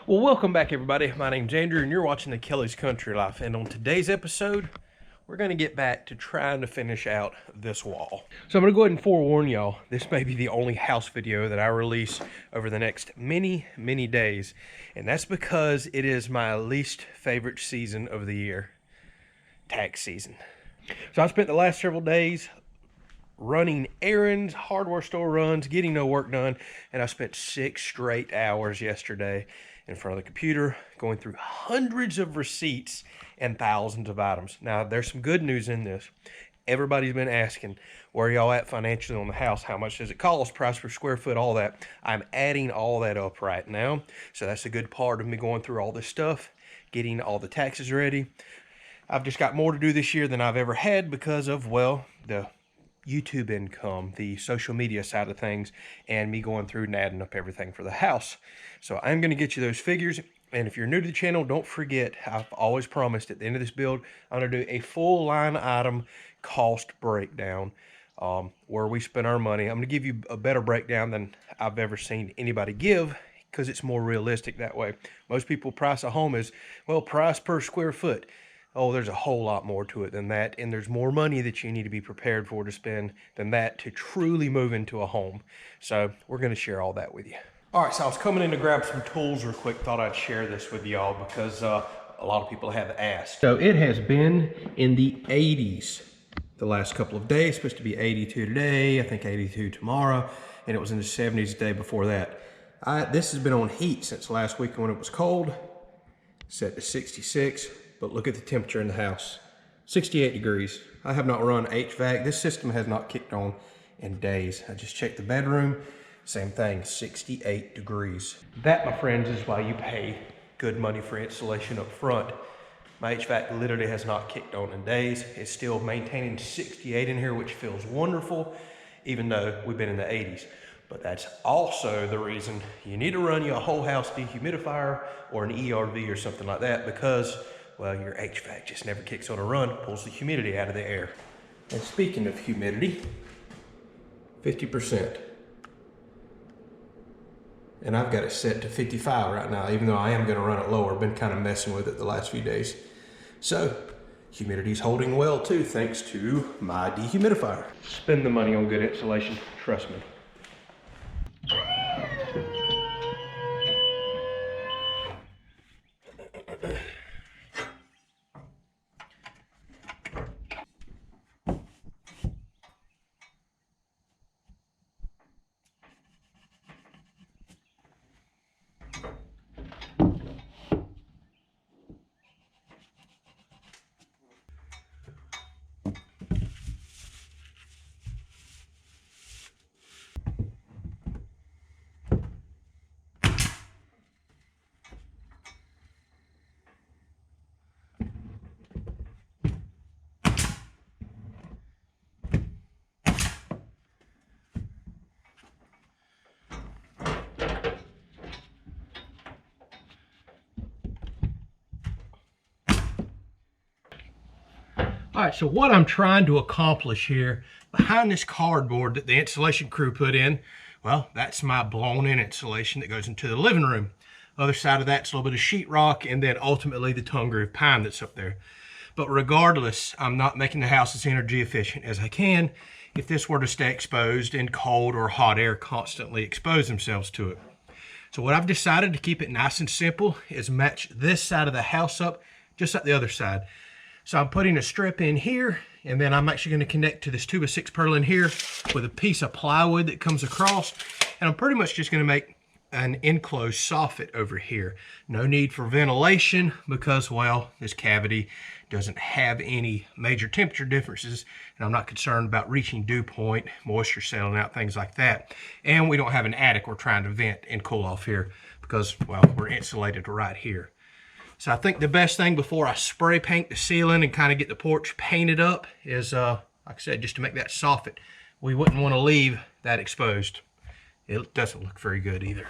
Well, welcome back, everybody. My name's Andrew, and you're watching the Kelley's Country Life. And on today's episode, we're going to get back to trying to finish out this wall. So I'm going to go ahead and forewarn y'all, this may be the only house video that I release over the next many days. And that's because it is my least favorite season of the year, tax season. So I spent the last several days running errands, hardware store runs, getting no work done, and I spent 6 straight hours yesterday in front of the computer going through hundreds of receipts and thousands of items. Now, there's some good news in this. Everybody's been asking, where y'all at financially on the house? How much does it cost? Price per square foot, all that. I'm adding all that up right now. So that's a good part of me going through all this stuff, getting all the taxes ready. I've just got more to do this year than I've ever had because of, well, the YouTube income, the social media side of things, and me going through and adding up everything for the house. So I'm going to get you those figures. And if you're new to the channel, don't forget, I've always promised at the end of this build, I'm going to do a full line item cost breakdown where we spend our money. I'm going to give you a better breakdown than I've ever seen anybody give because it's more realistic that way. Most people price a home as, well, price per square foot. Oh, there's a whole lot more to it than that, and there's more money that you need to be prepared for to spend than that to truly move into a home. So we're going to share all that with you. All right, so I was coming in to grab some tools real quick. Thought I'd share this with y'all because a lot of people have asked. So it has been in the 80s the last couple of days. It's supposed to be 82 today, I think 82 tomorrow, and it was in the 70s the day before that. This has been on heat since last week when it was cold, set to 66. But look at the temperature in the house, 68 degrees. I have not run HVAC. This system has not kicked on in days. I just checked the bedroom, same thing, 68 degrees. That, my friends, is why you pay good money for installation up front. My HVAC literally has not kicked on in days. It's still maintaining 68 in here, which feels wonderful, even though we've been in the 80s. But that's also the reason you need to run you a whole house dehumidifier or an ERV or something like that, because well, your HVAC just never kicks on a run, pulls the humidity out of the air. And speaking of humidity, 50%. And I've got it set to 55 right now, even though I am gonna run it lower. Been kind of messing with it the last few days. So, humidity's holding well too, thanks to my dehumidifier. Spend the money on good insulation, trust me. All right, so what I'm trying to accomplish here, behind this cardboard that the insulation crew put in, well, that's my blown in insulation that goes into the living room. Other side of that's a little bit of sheetrock, and then ultimately the tongue groove pine that's up there. But regardless, I'm not making the house as energy efficient as I can if this were to stay exposed and cold or hot air constantly expose themselves to it. So what I've decided to keep it nice and simple is match this side of the house up just like the other side. So I'm putting a strip in here, and then I'm actually going to connect to this 2x6 purlin here with a piece of plywood that comes across. And I'm pretty much just going to make an enclosed soffit over here. No need for ventilation because, well, this cavity doesn't have any major temperature differences, and I'm not concerned about reaching dew point, moisture settling out, things like that. And we don't have an attic we're trying to vent and cool off here because, well, we're insulated right here. So I think the best thing before I spray paint the ceiling and kind of get the porch painted up is, like I said, just to make that soffit. We wouldn't want to leave that exposed. It doesn't look very good either.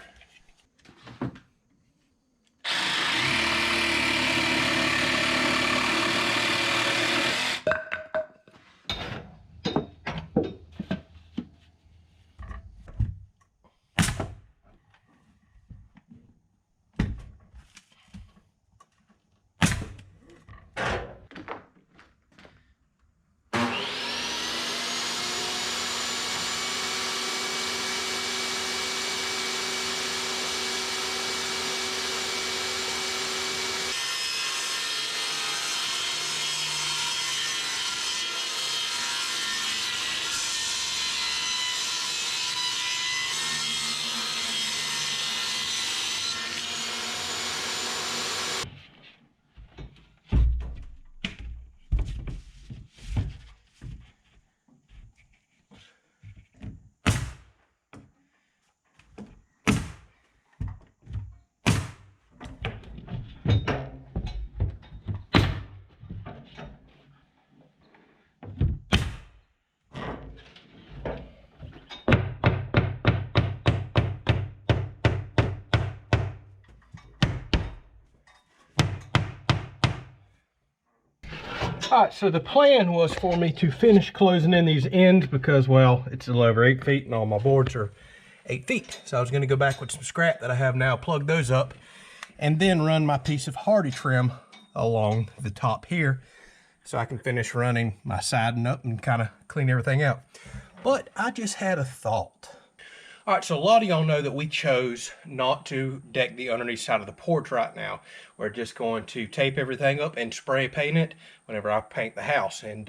All right, so the plan was for me to finish closing in these ends because, well, it's a little over 8 feet and all my boards are 8 feet. So I was gonna go back with some scrap that I have now, plug those up, and then run my piece of hardy trim along the top here so I can finish running my siding up and kind of clean everything out. But I just had a thought. All right, so a lot of y'all know that we chose not to deck the underneath side of the porch right now. We're just going to tape everything up and spray paint it whenever I paint the house, and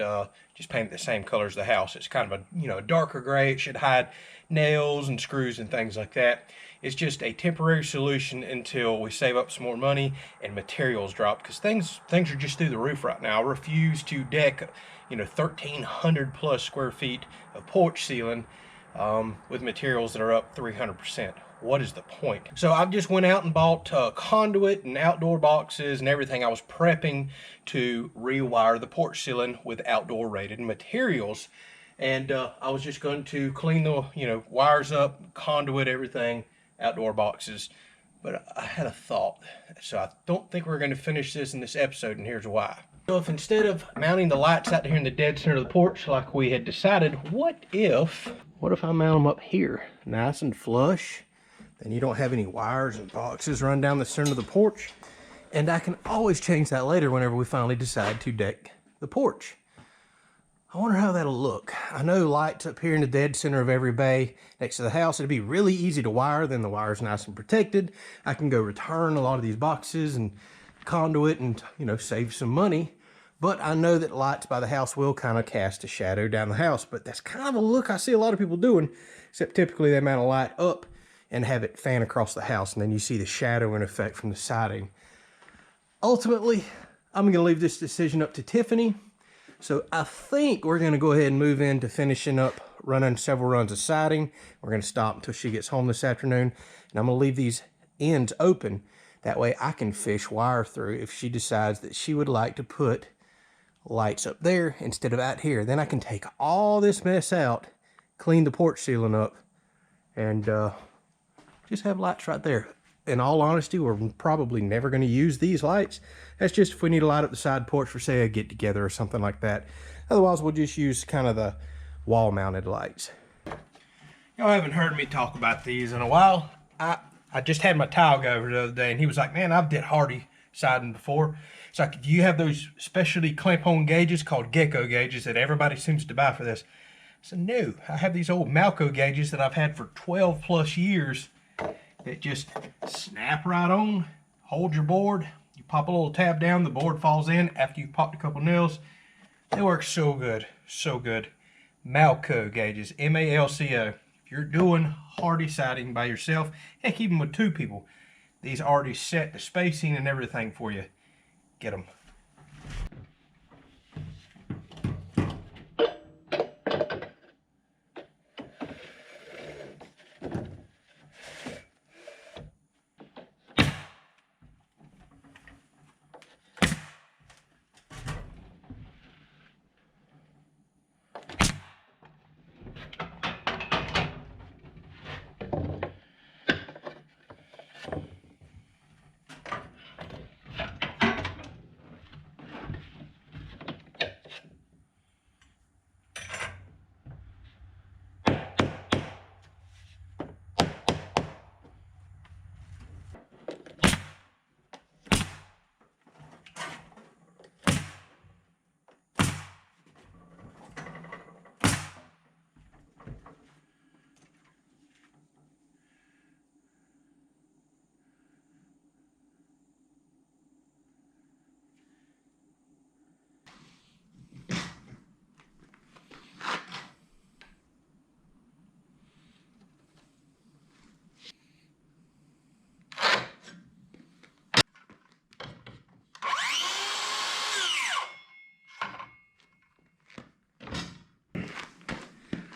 just paint it the same color as the house. It's kind of a darker gray. It should hide nails and screws and things like that. It's just a temporary solution until we save up some more money and materials drop, because things are just through the roof right now. I refuse to deck 1,300 plus square feet of porch ceiling with materials that are up 300%. What is the point? So I've just went out and bought conduit and outdoor boxes and everything. I was prepping to rewire the porch ceiling with outdoor rated materials, and I was just going to clean the wires up, conduit, everything, outdoor boxes. But I had a thought, so I don't think we're going to finish this in this episode, and here's why. So if instead of mounting the lights out here in the dead center of the porch like we had decided, what if I mount them up here, nice and flush? Then you don't have any wires and boxes run down the center of the porch, and I can always change that later whenever we finally decide to deck the porch. I wonder how that'll look. I know lights up here in the dead center of every bay next to the house, it'd be really easy to wire, then the wire's nice and protected. I can go return a lot of these boxes and conduit and save some money. But I know that lights by the house will kind of cast a shadow down the house, but that's kind of a look I see a lot of people doing, except typically they mount a light up and have it fan across the house, and then you see the shadowing effect from the siding. Ultimately, I'm going to leave this decision up to Tiffany. So I think we're going to go ahead and move into finishing up running several runs of siding. We're going to stop until she gets home this afternoon, and I'm going to leave these ends open. That way I can fish wire through if she decides that she would like to put lights up there instead of out here. Then I can take all this mess out, clean the porch ceiling up, and just have lights right there. In all honesty, we're probably never going to use these lights. That's just if we need to light up the side porch for, say, a get-together or something like that. Otherwise, we'll just use kind of the wall-mounted lights. Y'all haven't heard me talk about these in a while. I just had my tile guy over the other day, and he was like, man, I've did hardy siding before. It's like, do you have those specialty clamp-on gauges called gecko gauges that everybody seems to buy for this? I said, no, I have these old Malco gauges that I've had for 12 plus years that just snap right on, hold your board, you pop a little tab down, the board falls in after you've popped a couple nails. They work so good, so good. Malco gauges, M-A-L-C-O. If you're doing hardy siding by yourself, heck, even with two people, these already set the spacing and everything for you. Get them.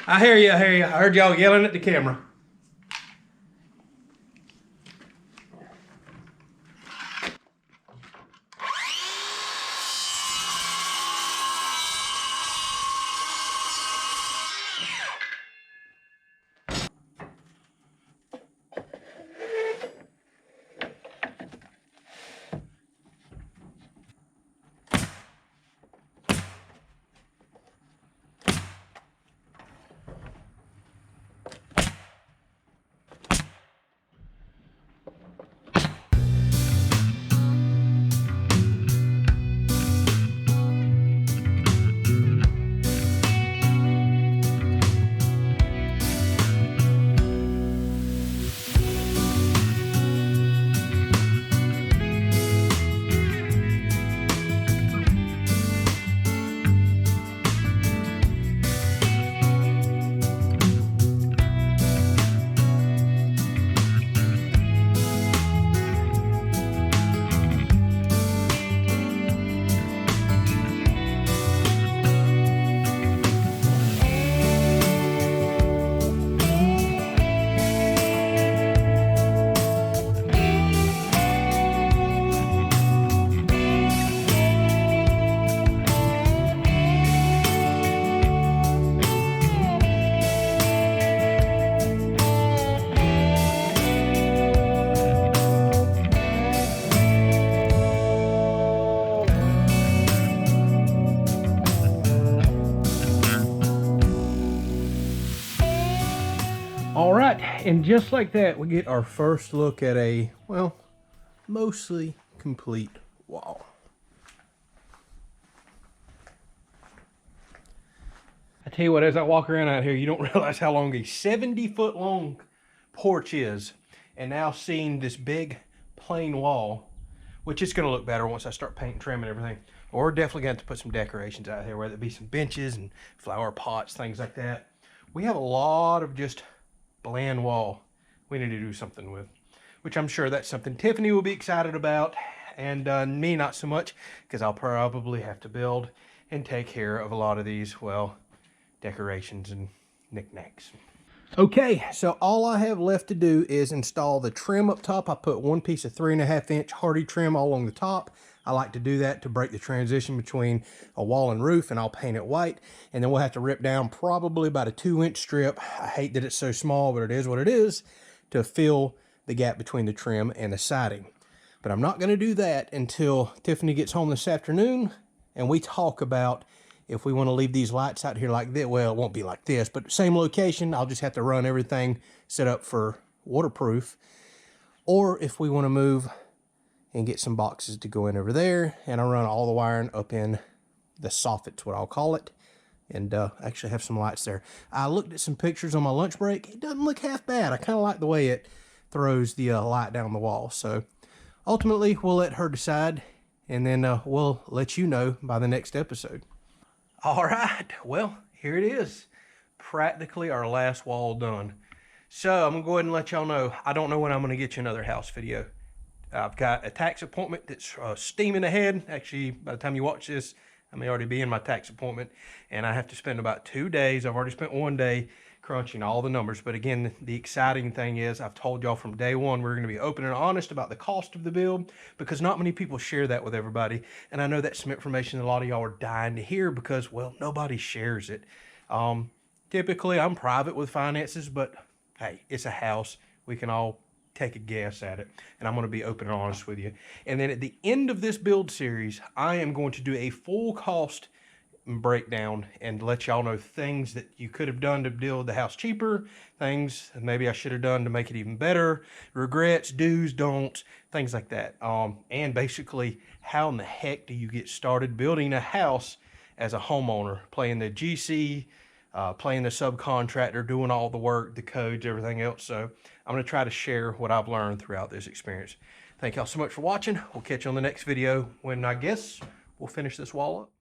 I hear you, I hear you. I heard y'all yelling at the camera. And just like that, we get our first look at a, well, mostly complete wall. I tell you what, as I walk around out here, you don't realize how long a 70-foot long porch is. And now seeing this big plain wall, which is going to look better once I start painting, trim, and everything. Or definitely got to put some decorations out here, whether it be some benches and flower pots, things like that. We have a lot of just bland wall we need to do something with, which I'm sure that's something Tiffany will be excited about, and me not so much, because I'll probably have to build and take care of a lot of these, well, decorations and knickknacks. Okay, so all I have left to do is install the trim up top. I put one piece of 3.5-inch hardy trim all along the top. I like to do that to break the transition between a wall and roof, and I'll paint it white. And then we'll have to rip down probably about a 2-inch strip. I hate that it's so small, but it is what it is, to fill the gap between the trim and the siding. But I'm not going to do that until Tiffany gets home this afternoon and we talk about if we want to leave these lights out here like this. Well, it won't be like this, but same location. I'll just have to run everything set up for waterproof. Or if we want to move and get some boxes to go in over there, and I run all the wiring up in the soffits, what I'll call it, and actually have some lights there. I looked at some pictures on my lunch break. It doesn't look half bad. I kind of like the way it throws the light down the wall. So ultimately, we'll let her decide, and then we'll let you know by the next episode. All right, well, here it is. Practically our last wall done. So I'm gonna go ahead and let y'all know, I don't know when I'm gonna get you another house video. I've got a tax appointment that's steaming ahead. Actually, by the time you watch this, I may already be in my tax appointment, and I have to spend about 2 days. I've already spent 1 day crunching all the numbers. But again, the exciting thing is I've told y'all from day one, we're going to be open and honest about the cost of the build, because not many people share that with everybody. And I know that's some information that a lot of y'all are dying to hear, because, well, nobody shares it. Typically, I'm private with finances, but hey, it's a house. We can all take a guess at it, and I'm going to be open and honest with you. And then at the end of this build series, I am going to do a full cost breakdown and let y'all know things that you could have done to build the house cheaper, things that maybe I should have done to make it even better, regrets, do's, don'ts, things like that. And basically, how in the heck do you get started building a house as a homeowner, playing the GC, playing the subcontractor, doing all the work, the codes, everything else. So I'm going to try to share what I've learned throughout this experience. Thank y'all so much for watching. We'll catch you on the next video when I guess we'll finish this wall up.